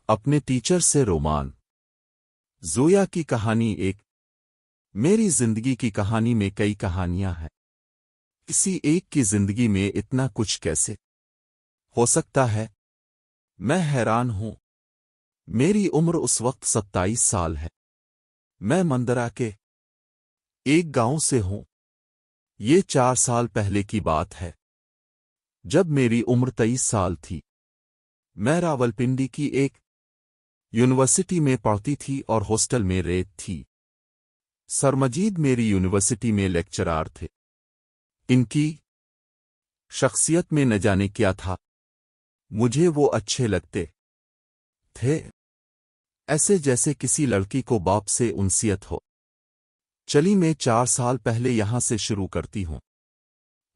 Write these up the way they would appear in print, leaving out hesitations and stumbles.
اپنے ٹیچر سے رومان۔ زویا کی کہانی ایک۔ میری زندگی کی کہانی میں کئی کہانیاں ہیں۔ کسی ایک کی زندگی میں اتنا کچھ کیسے ہو سکتا ہے؟ میں حیران ہوں۔ میری عمر اس وقت 27 سال ہے۔ میں مندرا کے ایک گاؤں سے ہوں۔ یہ 4 سال پہلے کی بات ہے، جب میری عمر 23 سال تھی۔ میں راولپنڈی کی ایک یونیورسٹی میں پڑھتی تھی اور ہاسٹل میں رہتی تھی۔ سرمجید میری یونیورسٹی میں لیکچرار تھے۔ ان کی شخصیت میں نہ جانے کیا تھا، مجھے وہ اچھے لگتے تھے، ایسے جیسے کسی لڑکی کو باپ سے انسیت ہو۔ چلی میں 4 سال پہلے یہاں سے شروع کرتی ہوں۔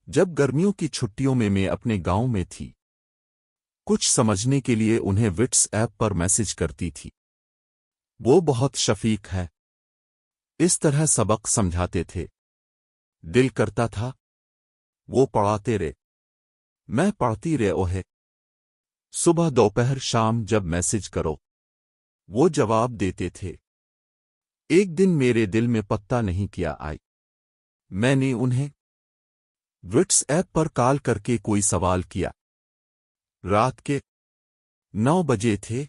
جب گرمیوں کی چھٹیوں میں اپنے گاؤں میں تھی، کچھ سمجھنے کے لیے انہیں واٹس ایپ پر میسج کرتی تھی۔ وہ بہت شفیق ہے، اس طرح سبق سمجھاتے تھے، دل کرتا تھا وہ پڑھاتے رہے، میں پڑھتی رہے۔ صبح دوپہر شام جب میسج کرو وہ جواب دیتے تھے۔ ایک دن میرے دل میں پتہ نہیں کیا آئی، میں نے انہیں واٹس ایپ پر کال کر کے کوئی سوال کیا۔ رات کے 9 بجے تھے،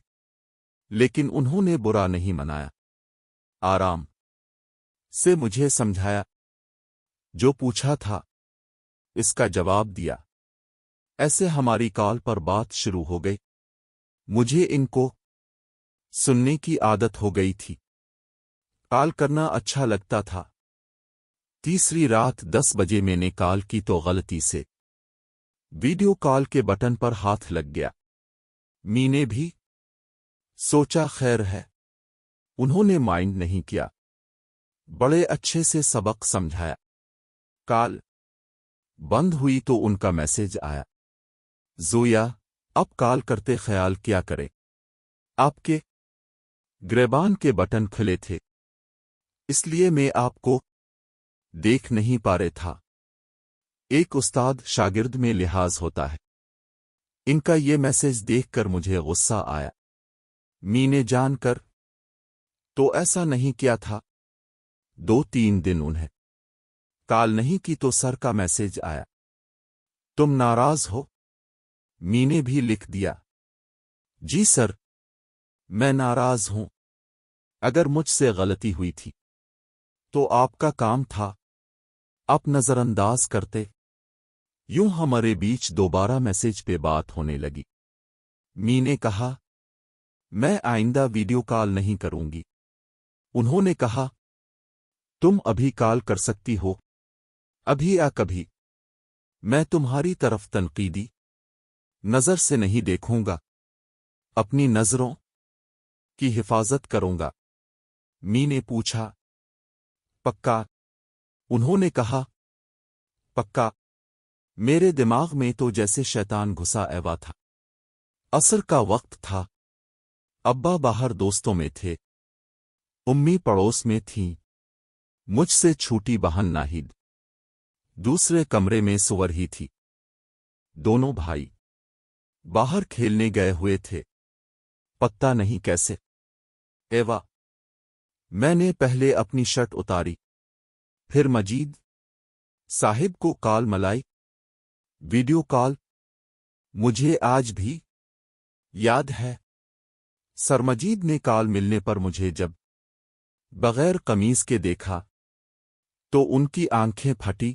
لیکن انہوں نے برا نہیں منایا، آرام سے مجھے سمجھایا، جو پوچھا تھا اس کا جواب دیا۔ ایسے ہماری کال پر بات شروع ہو گئی۔ مجھے ان کو سننے کی عادت ہو گئی تھی، کال کرنا اچھا لگتا تھا۔ تیسری رات 10 بجے میں نے کال کی تو غلطی سے ویڈیو کال کے بٹن پر ہاتھ لگ گیا۔ می نے بھی سوچا خیر ہے، انہوں نے مائنڈ نہیں کیا، بڑے اچھے سے سبق سمجھایا۔ کال بند ہوئی تو ان کا میسج آیا، زویا اب کال کرتے خیال کیا کرے، آپ کے گریبان کے بٹن کھلے تھے، اس لیے میں آپ کو دیکھ نہیں پا رہا تھا۔ ایک استاد شاگرد میں لحاظ ہوتا ہے۔ ان کا یہ میسج دیکھ کر مجھے غصہ آیا۔ می نے جان کر تو ایسا نہیں کیا تھا۔ 2-3 دن انہیں کال نہیں کی تو سر کا میسج آیا، تم ناراض ہو؟ می نے بھی لکھ دیا، جی سر میں ناراض ہوں، اگر مجھ سے غلطی ہوئی تھی تو آپ کا کام تھا، آپ نظر انداز کرتے۔ یوں ہمارے بیچ دوبارہ میسج پہ بات ہونے لگی۔ می نے کہا میں آئندہ ویڈیو کال نہیں کروں گی۔ انہوں نے کہا تم ابھی کال کر سکتی ہو، ابھی یا کبھی۔ میں تمہاری طرف تنقیدی نظر سے نہیں دیکھوں گا، اپنی نظروں کی حفاظت کروں گا۔ می نے پوچھا پکا؟ انہوں نے کہا پکا۔ میرے دماغ میں تو جیسے شیطان گھسا ایوا تھا۔ عصر کا وقت تھا، ابا باہر دوستوں میں تھے، امی پڑوس میں تھیں، مجھ سے چھوٹی بہن ناہید دوسرے کمرے میں سو رہی تھی۔ دونوں بھائی باہر کھیلنے گئے ہوئے تھے، پتہ نہیں کیسے۔ ایوا میں نے پہلے اپنی شرٹ اتاری، پھر مجید صاحب کو کال ملائی، ویڈیو کال۔ مجھے آج بھی یاد ہے، سرمجید نے کال ملنے پر مجھے جب بغیر قمیض کے دیکھا تو ان کی آنکھیں پھٹی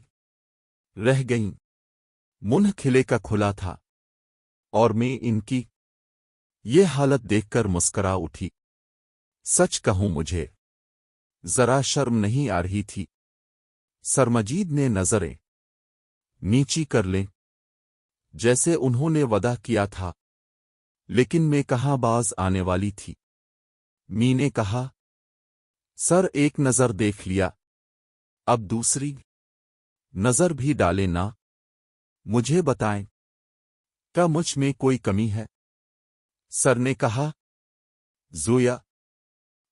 رہ گئیں، منہ کھلے کا کھلا تھا، اور میں ان کی یہ حالت دیکھ کر مسکرا اٹھی۔ سچ کہوں مجھے ذرا شرم نہیں آ رہی تھی۔ سرمجید نے نظریں نیچی کر لیں، جیسے انہوں نے وعدہ کیا تھا، لیکن میں کہاں باز آنے والی تھی۔ می نے کہا سر ایک نظر دیکھ لیا، اب دوسری نظر بھی ڈالیں نا، مجھے بتائیں کیا مجھ میں کوئی کمی ہے؟ سر نے کہا زویا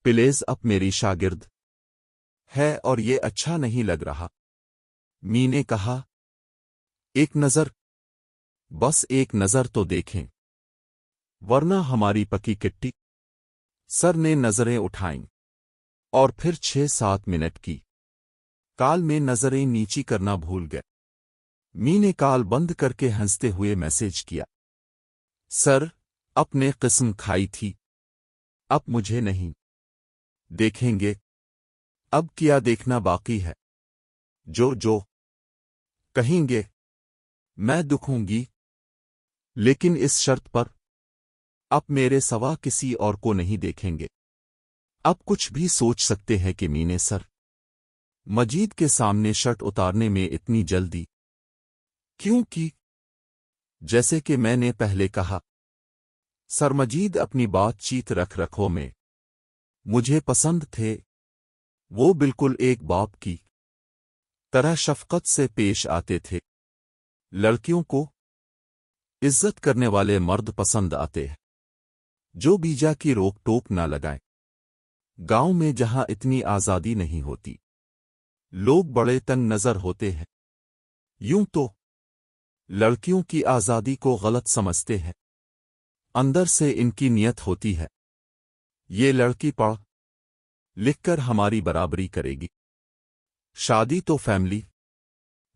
پلیز اب میری شاگرد ہے اور یہ اچھا نہیں لگ رہا۔ می نے کہا ایک نظر، بس ایک نظر تو دیکھیں، ورنہ ہماری پکی کٹی सर ने नजरें उठाईं और फिर 6-7 मिनट की कॉल में नजरें नीची करना भूल गए। मी ने कॉल बंद करके हंसते हुए मैसेज किया, सर, अपने किस्म खाई थी, अब मुझे नहीं देखेंगे। अब क्या देखना बाकी है? जो जो कहेंगे मैं दुखूंगी, लेकिन इस शर्त पर, आप मेरे सवा किसी और को नहीं देखेंगे। अब कुछ भी सोच सकते हैं कि मीने सर मजीद के सामने शर्ट उतारने में इतनी जल्दी क्यों की? जैसे कि मैंने पहले कहा, सर मजीद अपनी बातचीत रख रखो में मुझे पसंद थे। वो बिल्कुल एक बाप की तरह शफकत से पेश आते थे। लड़कियों को इज्जत करने वाले मर्द पसंद आते हैं, जो बीजा की रोक टोक ना लगाएं। गांव में जहां इतनी आजादी नहीं होती, लोग बड़े तंग नजर होते हैं। यूं तो लड़कियों की आजादी को गलत समझते हैं, अंदर से इनकी नियत होती है, ये लड़की पढ़ लिखकर हमारी बराबरी करेगी, शादी तो फैमिली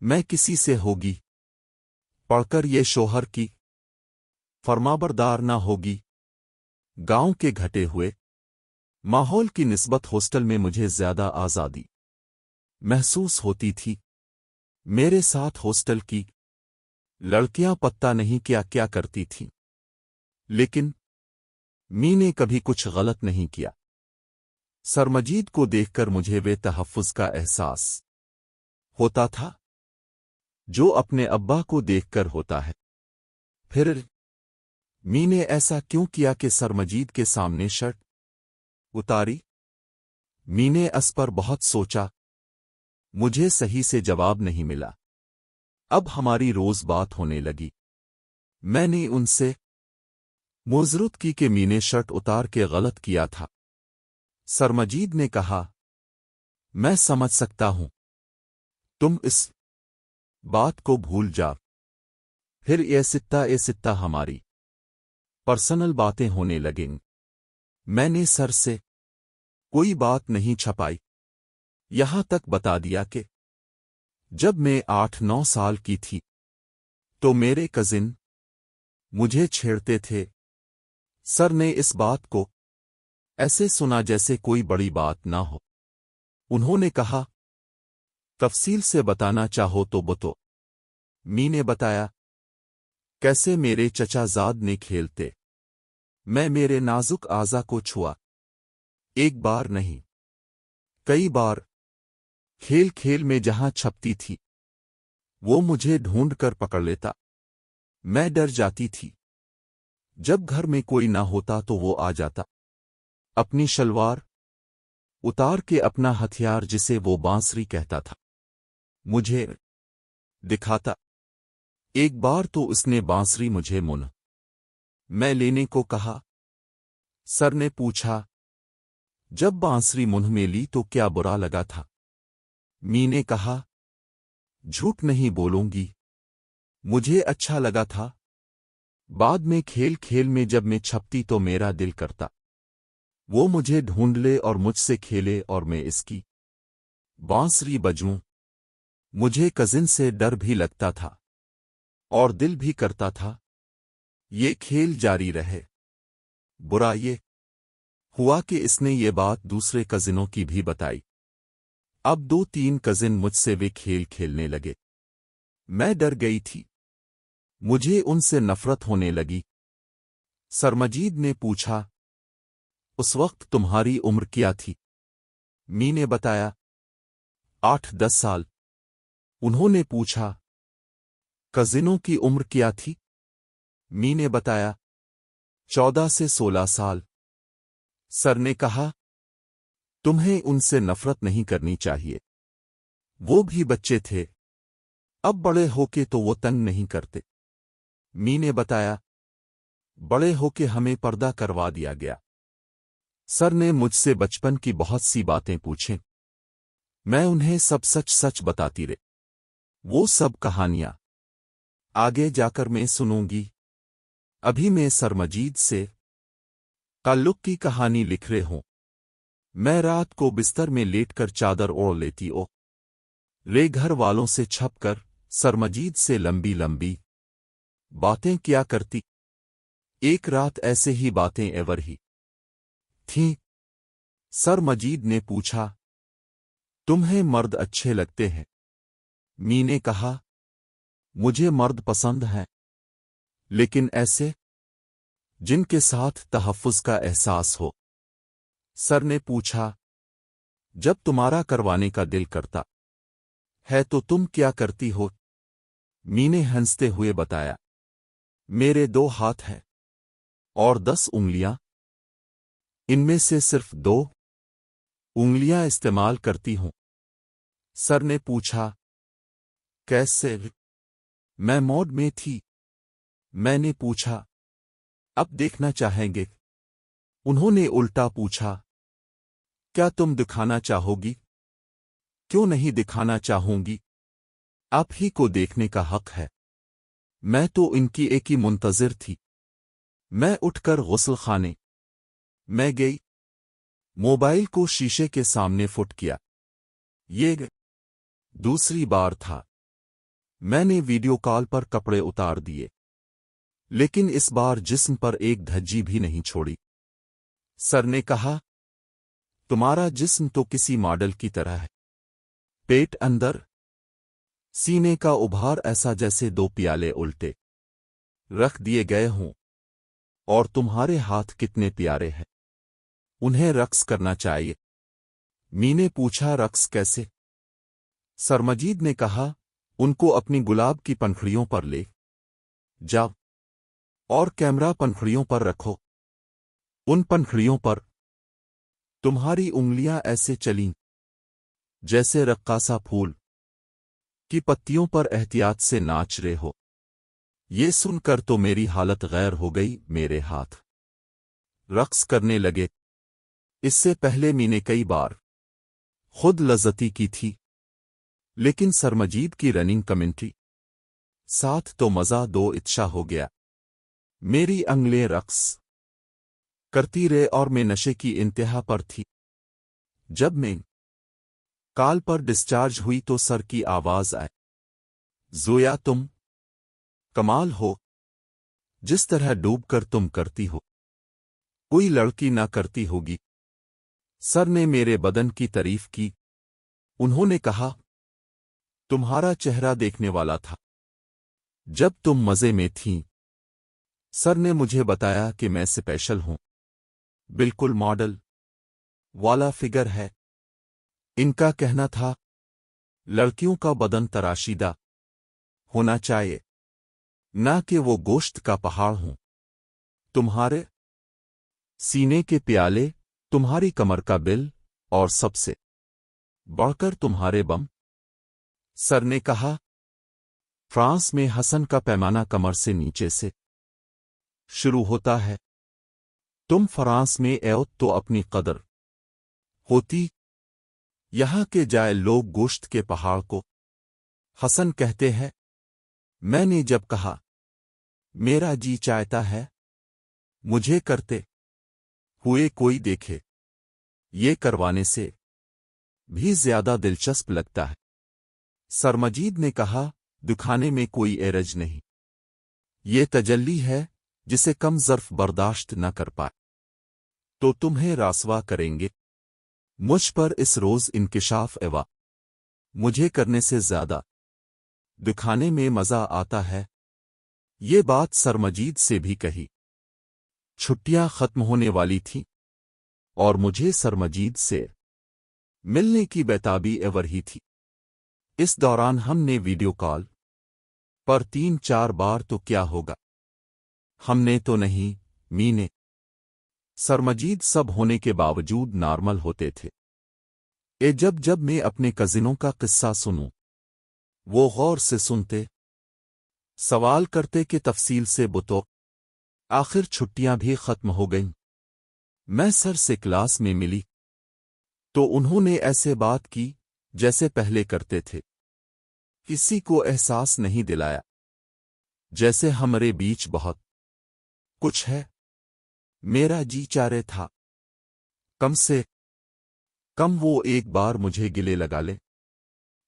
में किसी से होगी, पढ़कर ये शोहर की फरमाबरदार ना होगी। गांव के घटे हुए माहौल की निस्बत हॉस्टल में मुझे ज्यादा आजादी महसूस होती थी। मेरे साथ हॉस्टल की लड़कियां पत्ता नहीं क्या क्या करती थीं, लेकिन मी ने कभी कुछ गलत नहीं किया। सरमजीद को देखकर मुझे वे तहफ़्फ़ुज़ का एहसास होता था जो अपने अब्बा को देखकर होता है। फिर मी ने ऐसा क्यों किया कि सरमजीद के सामने शर्ट उतारी? मी ने इस पर बहुत सोचा, मुझे सही से जवाब नहीं मिला। अब हमारी रोज बात होने लगी। मैंने उनसे मुज़रत की कि मी ने शर्ट उतार के गलत किया था। सरमजीद ने कहा, मैं समझ सकता हूं, तुम इस बात को भूल जा। फिर ए सित्ता हमारी पर्सनल बातें होने लगीं। मैंने सर से कोई बात नहीं छपाई, यहां तक बता दिया कि जब मैं 8-9 साल की थी तो मेरे कजिन मुझे छेड़ते थे। सर ने इस बात को ऐसे सुना जैसे कोई बड़ी बात ना हो। उन्होंने कहा, तफसील से बताना चाहो तो बतो। मी ने बताया, कैसे मेरे चचाजाद ने खेलते मैं मेरे नाजुक आज़ा को छुआ। एक बार नहीं, कई बार। खेल खेल में जहां छपती थी वो मुझे ढूंढ कर पकड़ लेता। मैं डर जाती थी। जब घर में कोई ना होता तो वो आ जाता, अपनी शलवार उतार के अपना हथियार जिसे वो बांसुरी कहता था मुझे दिखाता। एक बार तो उसने बांसुरी मुझे मुन मैं लेने को कहा। सर ने पूछा, जब बांसुरी मुंह में ली तो क्या बुरा लगा था? मी ने कहा, झूठ नहीं बोलूंगी, मुझे अच्छा लगा था। बाद में खेल खेल में जब मैं छपती तो मेरा दिल करता वो मुझे ढूंढ ले और मुझसे खेले और मैं इसकी बांसुरी बजूं। मुझे कजिन से डर भी लगता था और दिल भी करता था ये खेल जारी रहे। बुरा ये हुआ कि इसने ये बात दूसरे कजिनों की भी बताई। अब 2-3 कजिन मुझसे वे खेल खेलने लगे। मैं डर गई थी, मुझे उनसे नफरत होने लगी। सरमजीद ने पूछा, उस वक्त तुम्हारी उम्र क्या थी? मी ने बताया, 8-10 साल। उन्होंने पूछा, कजिनों की उम्र क्या थी? मी ने बताया, 14 से 16 साल। सर ने कहा, तुम्हें उनसे नफरत नहीं करनी चाहिए, वो भी बच्चे थे, अब बड़े होके तो वो तंग नहीं करते। मी ने बताया, बड़े होके हमें पर्दा करवा दिया गया। सर ने मुझसे बचपन की बहुत सी बातें पूछें, मैं उन्हें सब सच सच बताती रही। वो सब कहानियां आगे जाकर मैं सुनूंगी। अभी मैं सरमजीद से ताल्लुक की कहानी लिख रहे हूं। मैं रात को बिस्तर में लेटकर चादर ओढ़ लेती ओ रे घर वालों से छपकर सरमजीद से लंबी लंबी बातें क्या करती। एक रात ऐसे ही बातें एवर ही थीं। सर मजीद ने पूछा, तुम्हें मर्द अच्छे लगते हैं? मी ने कहा, मुझे मर्द पसंद हैं, लेकिन ऐसे जिनके साथ तहफ़्फ़ुज़ का एहसास हो। सर ने पूछा, जब तुम्हारा करवाने का दिल करता है तो तुम क्या करती हो? मी ने हंसते हुए बताया, मेरे 2 हाथ हैं और 10 उंगलियां, इनमें से सिर्फ 2 उंगलियां इस्तेमाल करती हूं। सर ने पूछा, कैसे? मैं मौज में थी। मैंने पूछा, अब देखना चाहेंगे? उन्होंने उल्टा पूछा, क्या तुम दिखाना चाहोगी? क्यों नहीं दिखाना चाहूंगी? आप ही को देखने का हक है। मैं तो इनकी एक ही मुंतज़िर थी। मैं उठकर गुस्ल खाने मैं गई। मोबाइल को शीशे के सामने फुट किया। ये दूसरी बार था। मैंने वीडियो कॉल पर कपड़े उतार दिए, लेकिन इस बार जिस्म पर एक धज्जी भी नहीं छोड़ी। सर ने कहा, तुम्हारा जिस्म तो किसी मॉडल की तरह है। पेट अंदर, सीने का उभार ऐसा जैसे 2 प्याले उल्टे रख दिए गए हों। और तुम्हारे हाथ कितने प्यारे हैं, उन्हें रक्स करना चाहिए। मी ने पूछा, रक्स कैसे? सरमजीद ने कहा, उनको अपनी गुलाब की पंखुड़ियों पर ले जाओ और कैमरा पंखुड़ियों पर रखो। उन पंखुड़ियों पर तुम्हारी उंगलियां ऐसे चलीं जैसे रक्कासा फूल की पत्तियों पर एहतियात से नाच रहे हो। ये सुनकर तो मेरी हालत गैर हो गई। मेरे हाथ रक्स करने लगे। इससे पहले मैंने कई बार खुद लज़्ज़ती की थी, लेकिन सरमजीद की रनिंग कमेंट्री साथ तो मज़ा दो इत्शा हो गया। मेरी अंगलें रक्स करती रहे और मैं नशे की इंतहा पर थी। जब मैं कॉल पर डिस्चार्ज हुई तो सर की आवाज़ आई, ज़ोया तुम कमाल हो। जिस तरह डूबकर तुम करती हो, कोई लड़की ना करती होगी। सर ने मेरे बदन की तारीफ की। उन्होंने कहा, तुम्हारा चेहरा देखने वाला था जब तुम मज़े में थीं। सर ने मुझे बताया कि मैं स्पेशल हूं, बिल्कुल मॉडल वाला फिगर है। इनका कहना था, लड़कियों का बदन तराशीदा होना चाहिए, ना कि वो गोश्त का पहाड़ हों। तुम्हारे सीने के प्याले, तुम्हारी कमर का बिल और सबसे बढ़कर तुम्हारे बम। सर ने कहा, फ्रांस में हसन का पैमाना कमर से नीचे से शुरू होता है। तुम फ्रांस में आओ तो अपनी कदर होती। यहां के जाए लोग गोश्त के पहाड़ को हसन कहते हैं। मैंने जब कहा, मेरा जी चाहता है मुझे करते हुए कोई देखे, ये करवाने से भी ज्यादा दिलचस्प लगता है। सरमजीद ने कहा, दिखाने में कोई एरज नहीं। ये तजल्ली है जिसे कम ज़र्फ बर्दाश्त न कर पाए तो तुम्हें रासवा करेंगे। मुझ पर इस रोज़ इंकिशाफ एवा मुझे करने से ज्यादा दिखाने में मज़ा आता है। ये बात सरमजीद से भी कही। छुट्टियां खत्म होने वाली थीं और मुझे सरमजीद से मिलने की बेताबी एवर ही थी। इस दौरान हमने वीडियो कॉल पर 3-4 बार तो क्या होगा, हमने तो नहीं, मी ने। सरमजीद सब होने के बावजूद नॉर्मल होते थे। जब जब मैं अपने कजिनों का किस्सा सुनूं, वो गौर से सुनते, सवाल करते कि तफसील से बुतो। आखिर छुट्टियां भी खत्म हो गईं। मैं सर से क्लास में मिली तो उन्होंने ऐसे बात की जैसे पहले करते थे। किसी को एहसास नहीं दिलाया जैसे हमारे बीच बहुत कुछ है। मेरा जी चाह रहा था कम से कम वो एक बार मुझे गिले लगा ले।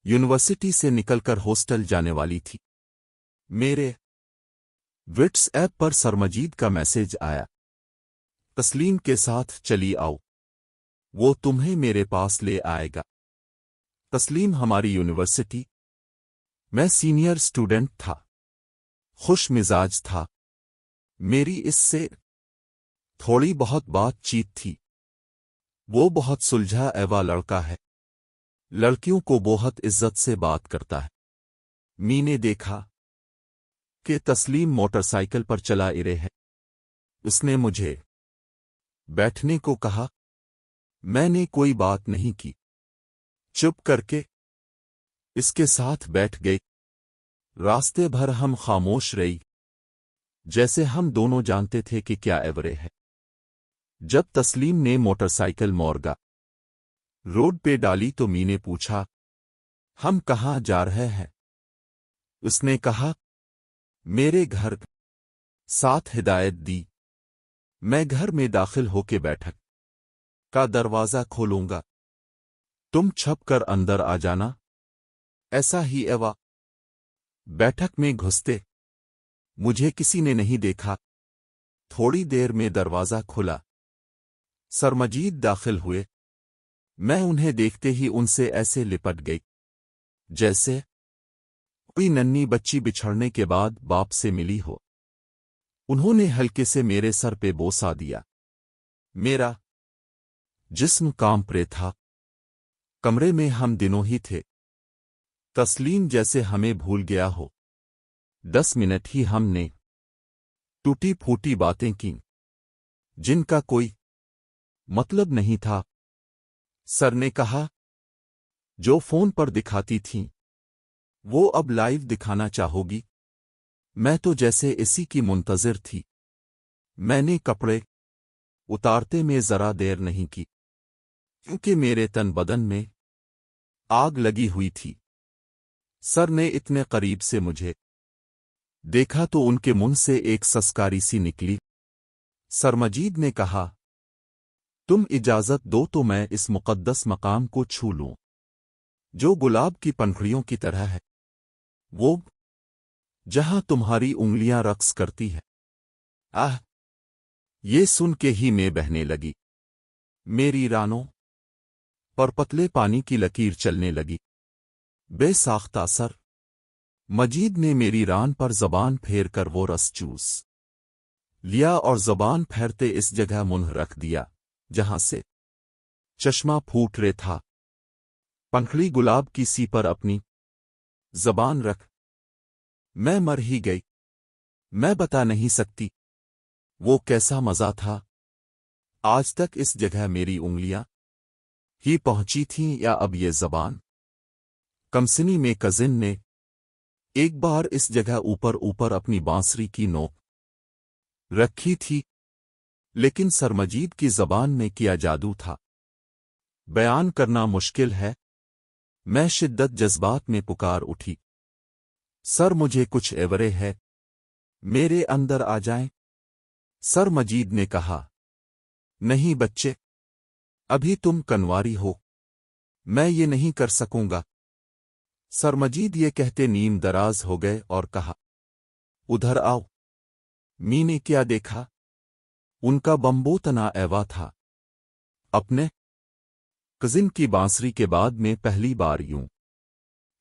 यूनिवर्सिटी से निकलकर हॉस्टल जाने वाली थी। मेरे व्हाट्सएप पर सरमजीद का मैसेज आया, तस्लीम के साथ चली आओ, वो तुम्हें मेरे पास ले आएगा। तस्लीम हमारी यूनिवर्सिटी मैं सीनियर स्टूडेंट था, खुश मिजाज था। मेरी इससे थोड़ी बहुत बातचीत थी। वो बहुत सुलझा एवा लड़का है, लड़कियों को बहुत इज्जत से बात करता है। मी ने देखा कि तस्लीम मोटरसाइकिल पर चला इरे है। उसने मुझे बैठने को कहा। मैंने कोई बात नहीं की, चुप करके इसके साथ बैठ गई। रास्ते भर हम खामोश रही, जैसे हम दोनों जानते थे कि क्या एवरे है। जब तस्लीम ने मोटरसाइकिल मोड़गा रोड पे डाली तो मी ने पूछा, हम कहाँ जा रहे हैं? उसने कहा, मेरे घर। साथ हिदायत दी। मैं घर में दाखिल होके बैठक का दरवाजा खोलूंगा, तुम छप कर अंदर आ जाना। ऐसा ही एवा बैठक में घुसते मुझे किसी ने नहीं देखा। थोड़ी देर में दरवाजा खुला, सरमजीद दाखिल हुए। मैं उन्हें देखते ही उनसे ऐसे लिपट गई जैसे कोई नन्ही बच्ची बिछड़ने के बाद बाप से मिली हो। उन्होंने हल्के से मेरे सर पे बोसा दिया। मेरा जिस्म कांप रहा था। कमरे में हम दिनों ही थे। तस्लीम जैसे हमें भूल गया हो। 10 मिनट ही हमने टूटी फूटी बातें की, जिनका कोई मतलब नहीं था। सर ने कहा, जो फोन पर दिखाती थीं वो अब लाइव दिखाना चाहोगी? मैं तो जैसे इसी की मुंतजिर थी। मैंने कपड़े उतारते में जरा देर नहीं की, क्योंकि मेरे तन बदन में आग लगी हुई थी। सर ने इतने करीब से मुझे देखा तो उनके मुंह से एक सस्कारी सी निकली। सरमजीद ने कहा, तुम इजाजत दो तो मैं इस मुकद्दस मकाम को छू लूं, जो गुलाब की पंखुड़ियों की तरह है, वो जहां तुम्हारी उंगलियां रक्स करती है। आह! ये सुन के ही मैं बहने लगी। मेरी रानों पर पतले पानी की लकीर चलने लगी। बेसाख्ता सर मजीद ने मेरी रान पर जबान फेर कर वो रस चूस लिया और जबान फेरते इस जगह मुंह रख दिया जहां से चश्मा फूट रहा था। पंखड़ी गुलाब की सी पर अपनी जबान रख मैं मर ही गई। मैं बता नहीं सकती वो कैसा मजा था। आज तक इस जगह मेरी उंगलियां ही पहुंची थीं या अब ये जबान। कमसिनी में कजिन ने एक बार इस जगह ऊपर ऊपर अपनी बांसुरी की नोक रखी थी, लेकिन सरमजीद की जबान में किया जादू था, बयान करना मुश्किल है। मैं शिद्दत जज्बात में पुकार उठी, सर मुझे कुछ एवरे है, मेरे अंदर आ जाएं। सर मजीद ने कहा, नहीं बच्चे, अभी तुम कनवारी हो, मैं ये नहीं कर सकूंगा। सरमजीद ये कहते नीम दराज हो गए और कहा, उधर आओ। मी ने क्या देखा, उनका बम्बो तना एवा था। अपने कजिन की बांसुरी के बाद में पहली बार यूं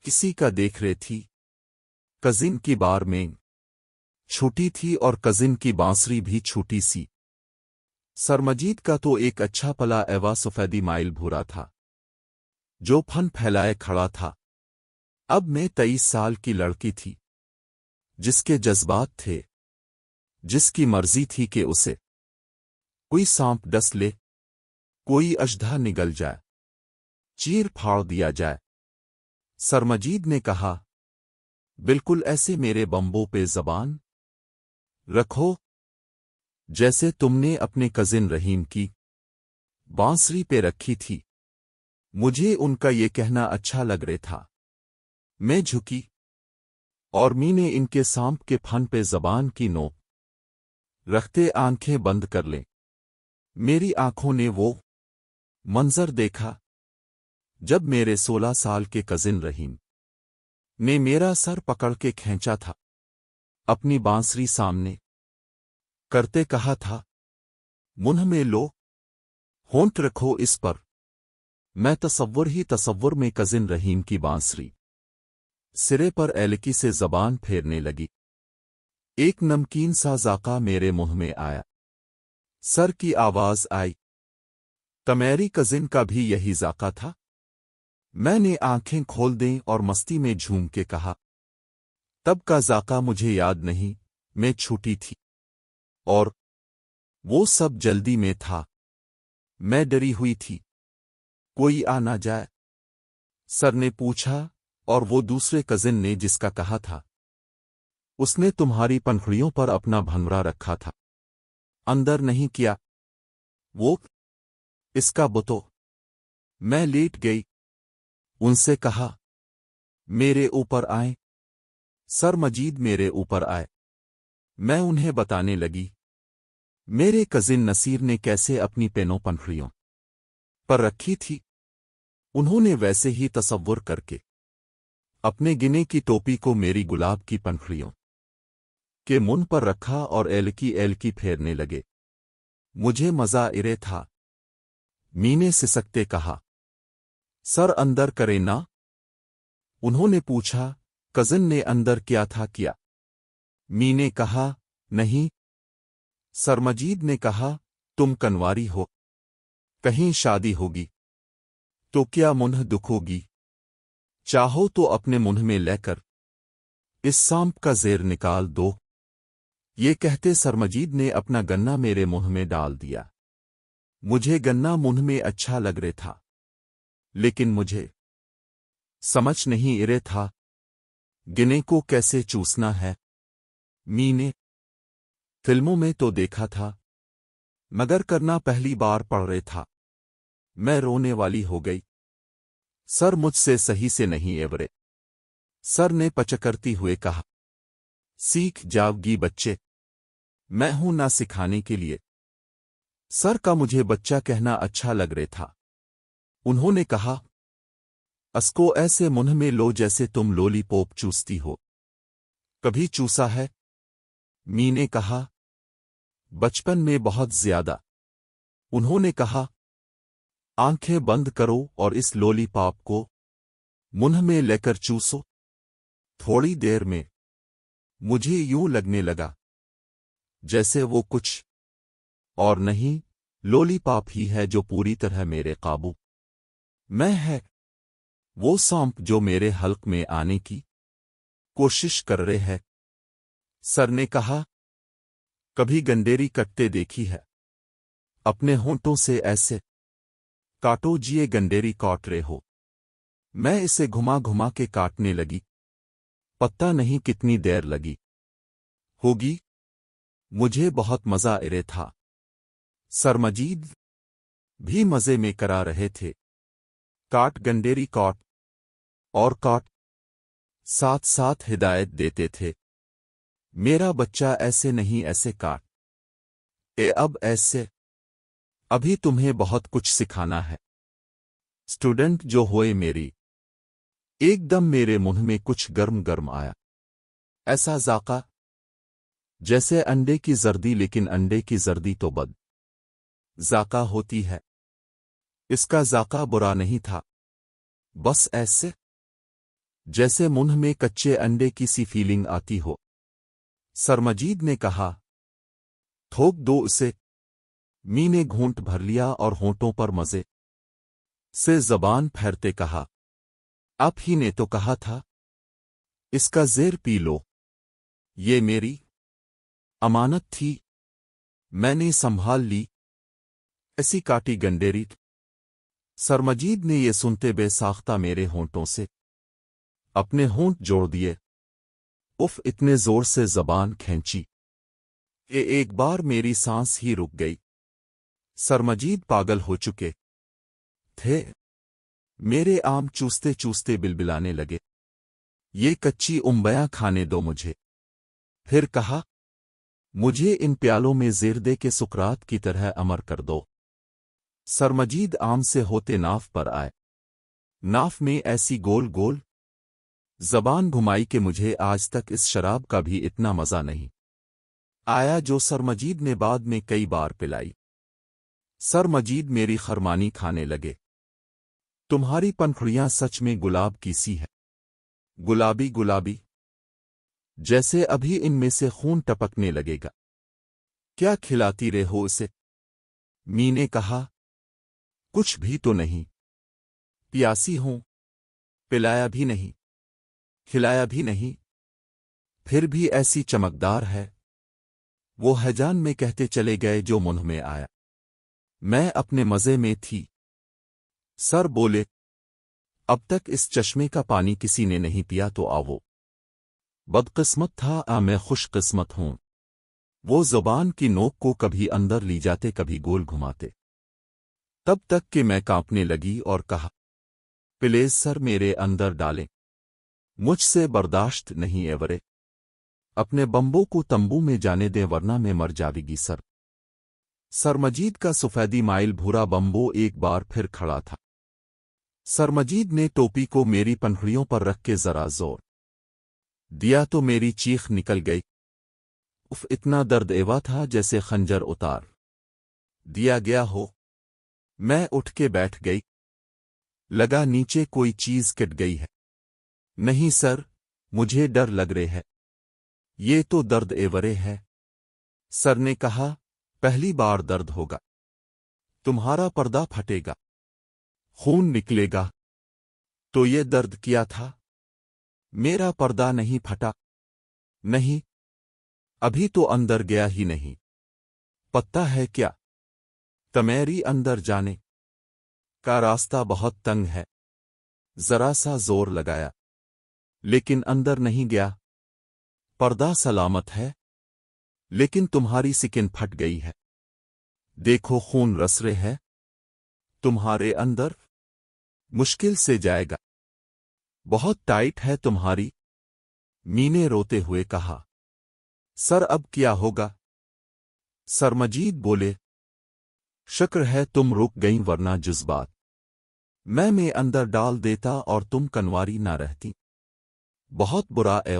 किसी का देख रही थी। कजिन की बार में छोटी थी और कजिन की बांसुरी भी छोटी सी। सरमजीद का तो एक अच्छा पला एवा सफेदी माइल भूरा था, जो फन फैलाए खड़ा था। अब मैं 23 साल की लड़की थी, जिसके जज्बात थे, जिसकी मर्जी थी कि उसे कोई सांप डस ले, कोई अजधा निगल जाए, चीर फाड़ दिया जाए। सरमजीद ने कहा, बिल्कुल ऐसे मेरे बम्बों पे जबान रखो जैसे तुमने अपने कजिन रहीम की बांसुरी पे रखी थी। मुझे उनका ये कहना अच्छा लग रहा था। मैं झुकी और मी ने इनके सांप के फन पे जबान की नोक रखते आंखें बंद कर लें। मेरी आंखों ने वो मंजर देखा जब मेरे 16 साल के कजिन रहीम ने मेरा सर पकड़ के खींचा था, अपनी बांसुरी सामने करते कहा था, मुंह में लो, होंठ रखो इस पर। मैं तसव्वुर में कजिन रहीम की बांसुरी सिरे पर एलकी से जबान फेरने लगी। एक नमकीन सा जाका मेरे मुंह में आया। सर की आवाज आई, तमेरी कजिन का भी यही जाका था? मैंने आंखें खोल दें और मस्ती में झूम के कहा, तब का जाका मुझे याद नहीं, मैं छूटी थी और वो सब जल्दी में था। मैं डरी हुई थी, कोई आ ना जाए। सर ने पूछा, और वो दूसरे कजिन ने जिसका कहा था, उसने तुम्हारी पंखुड़ियों पर अपना भंवरा रखा था, अंदर नहीं किया वो? इसका बुतो। मैं लेट गई, उनसे कहा, मेरे ऊपर आए। सर मजीद मेरे ऊपर आए। मैं उन्हें बताने लगी, मेरे कजिन नसीर ने कैसे अपनी पेनों पंखुड़ियों पर रखी थी। उन्होंने वैसे ही तसव्वुर करके अपने गिने की टोपी को मेरी गुलाब की पंखुड़ियों के मुंह पर रखा और एलकी फेरने लगे। मुझे मजा इरे था। मीने सिसकते कहा, सर अंदर करे ना? उन्होंने पूछा, कजिन ने अंदर क्या था किया? मीने कहा, नहीं। सरमजीद ने कहा, तुम कनवारी हो, कहीं शादी होगी तो क्या मुंह दुखोगी? चाहो तो अपने मुंह में लेकर इस सांप का जेर निकाल दो। ये कहते सरमजीद ने अपना गन्ना मेरे मुंह में डाल दिया। मुझे गन्ना मुंह में अच्छा लग रहा था, लेकिन मुझे समझ नहीं इरे था गिने को कैसे चूसना है। मीने फिल्मों में तो देखा था, मगर करना पहली बार पड़ रहा था। मैं रोने वाली हो गई। सर मुझसे सही से नहीं एवरे। सर ने पचकरती हुए कहा, सीख जाओगी बच्चे, मैं हूं ना सिखाने के लिए। सर का मुझे बच्चा कहना अच्छा लग रहा था। उन्होंने कहा, असको ऐसे मुंह में लो जैसे तुम लॉलीपॉप चूसती हो। कभी चूसा है? मी ने कहा, बचपन में बहुत ज्यादा। उन्होंने कहा, आंखें बंद करो और इस लॉलीपॉप को मुंह में लेकर चूसो। थोड़ी देर में मुझे यूं लगने लगा जैसे वो कुछ और नहीं, लॉलीपॉप ही है जो पूरी तरह मेरे काबू में है। वो सांप जो मेरे हल्क में आने की कोशिश कर रहे है। सर ने कहा, कभी गंडेरी कटते देखी है? अपने होंठों से ऐसे काटो जिए गंडेरी काट रहे हो। मैं इसे घुमा घुमा के काटने लगी। पता नहीं कितनी देर लगी होगी। मुझे बहुत मजा आ रहा था। सरमजीद भी मजे में करा रहे थे। काट गंडेरी काट और काट, साथ साथ हिदायत देते थे, मेरा बच्चा ऐसे नहीं ऐसे काट, अब ऐसे। अभी तुम्हें बहुत कुछ सिखाना है। स्टूडेंट जो होए मेरी, एकदम मेरे मुंह में कुछ गर्म गर्म आया। ऐसा जाका जैसे अंडे की जर्दी, लेकिन अंडे की जर्दी तो बद जाका होती है। इसका जाका बुरा नहीं था, बस ऐसे जैसे मुंह में कच्चे अंडे की सी फीलिंग आती हो। सरमजीद ने कहा, थोक दो उसे। मी ने घूंट भर लिया और होंठों पर मजे से जबान फेरते कहा, आप ही ने तो कहा था इसका जेर पी लो। ये मेरी अमानत थी, मैंने संभाल ली। ऐसी काटी गंडेरी। सरमजीद ने ये सुनते बेसाख्ता मेरे होंठों से अपने होंठ जोड़ दिए। उफ, इतने जोर से जबान खींची कि एक बार मेरी सांस ही रुक गई। सरमजीद पागल हो चुके थे। मेरे आम चूसते चूसते बिलबिलाने लगे, ये कच्ची उम्बयां खाने दो मुझे। फिर कहा, مجھے ان پیالوں میں زیر دے کے سکرات کی طرح امر کر دو۔ سرمجید آم سے ہوتے ناف پر آئے۔ ناف میں ایسی گول گول زبان گھمائی کہ مجھے آج تک اس شراب کا بھی اتنا مزہ نہیں آیا جو سرمجید نے بعد میں کئی بار پلائی۔ سرمجید میری خرمانی کھانے لگے۔ تمہاری پنکھڑیاں سچ میں گلاب کی سی ہے، گلابی گلابی، جیسے ابھی ان میں سے خون ٹپکنے لگے گا۔ کیا کھلاتی رہے ہو اسے؟ می نے کہا۔ کچھ بھی تو نہیں، پیاسی ہوں، پلایا بھی نہیں، کھلایا بھی نہیں، پھر بھی ایسی چمکدار ہے۔ وہ ہیجان میں کہتے چلے گئے جو منہ میں آیا۔ میں اپنے مزے میں تھی۔ سر بولے، اب تک اس چشمے کا پانی کسی نے نہیں پیا تو آؤ۔ بدقسمت تھا میں خوش قسمت ہوں۔ وہ زبان کی نوک کو کبھی اندر لی جاتے کبھی گول گھماتے، تب تک کہ میں کانپنے لگی اور کہا، پلیز سر میرے اندر ڈالیں، مجھ سے برداشت نہیں ایورے، اپنے بمبوں کو تمبو میں جانے دیں ورنہ میں مر جاوے گی سر۔ سرمجید کا سفیدی مائل بھورا بمبو ایک بار پھر کھڑا تھا۔ سرمجید نے ٹوپی کو میری پنکھڑیوں پر رکھ کے ذرا زور دیا تو میری چیخ نکل گئی۔ اف، اتنا درد ایوا تھا جیسے خنجر اتار دیا گیا ہو۔ میں اٹھ کے بیٹھ گئی، لگا نیچے کوئی چیز کٹ گئی ہے۔ نہیں سر، مجھے ڈر لگ رہے ہے، یہ تو درد ایورے ہے۔ سر نے کہا، پہلی بار درد ہوگا، تمہارا پردہ پھٹے گا، خون نکلے گا، تو یہ درد کیا تھا؟ میرا پردہ نہیں پھٹا، نہیں، ابھی تو اندر گیا ہی نہیں۔ پتہ ہے کیا، تمیری اندر جانے کا راستہ بہت تنگ ہے۔ ذرا سا زور لگایا، لیکن اندر نہیں گیا۔ پردہ سلامت ہے، لیکن تمہاری سکن پھٹ گئی ہے۔ دیکھو خون رس رہے ہے تمہارے اندر، مشکل سے جائے گا، بہت ٹائٹ ہے تمہاری۔ می نے روتے ہوئے کہا، سر اب کیا ہوگا؟ سرمجید بولے، شکر ہے تم رک گئیں ورنہ جذبات میں اندر ڈال دیتا اور تم کنواری نہ رہتی۔ بہت برا ہے